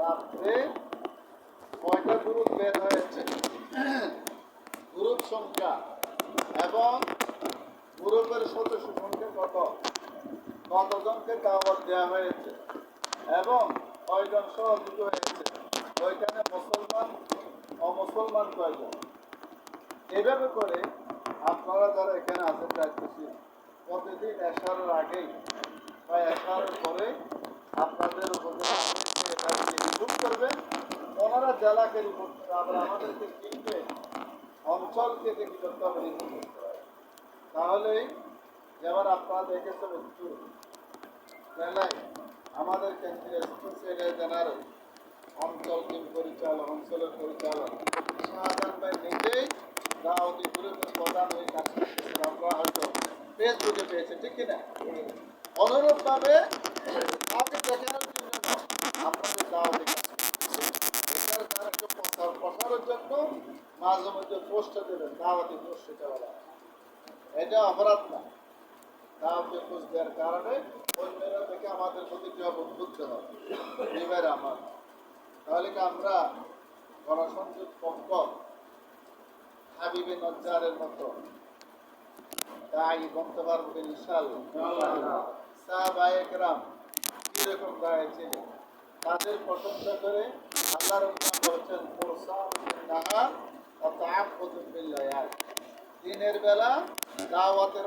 রাত্রে কয়টা গ্রুপ বের হয়েছে, গ্রুপ সংখ্যা এবং গ্রুপের সদস্য সংখ্যা কতজনকে দাওয়াত দেওয়া হয়েছে এবং কয়জন সহযোগী হয়েছে, ওইখানে মুসলমান অমুসলমান কয়জন। এভাবে করে আপনারা যারা এখানে আছেন দায়িত্বশীল, প্রতিদিন এশারের আগেই বা এশারের পরে আপনাদের উপজেলা রিপোর্ট করবেন, ওনারা জেলাকে রিপোর্ট করবে, আবার আমাদেরকে কিনবে অঞ্চলকে কি করতে হবে, রিপোর্ট করতে হবে। তাহলেই যেমন আপনারা দেখেছেন একটু জেলায় আমাদের কেন্দ্রীয় সেক্রেটারি জেনারেল অঞ্চল টিম পরিচালক, অঞ্চলের পরিচালক শাহজাহান ভাই নিজেই দাওয়াতি গ্রুপের প্রধান হয়ে কাজ করতেছেন। আমরা হয়তো ফেসবুকে পেয়েছেন, ঠিক কিনা? অনুরূপভাবে কাউকে দেখানোর জন্য আপনাদের দাওয়াতি প্রসারের জন্য মাঝে মধ্যে পোস্টে দেবেন, দাওয়াতি পোস্ট সেটা বলা এটা অপরাধ না। দাওয়াতি পোস্ট দেওয়ার কারণে অন্যরা থেকে আমাদের প্রতি কি হবে, উদ্বুদ্ধ হবে। এবার আমার তাহলে কি আমরা গণসংযোগ পক্ষ হাবিবে নজ্জারের মতো তাই বলতে পারবো ইনশাআল্লাহ। সাহাবায়ে-কেরাম কিরকম দাঁড়িয়ে ছিলেন, তাদের প্রশংসা করে আল্লাহ রাব্বুল বলেছেন নাহার ওয়া তাআব্বুদুন বিল লায়াল, দিনের বেলা দাওয়াতের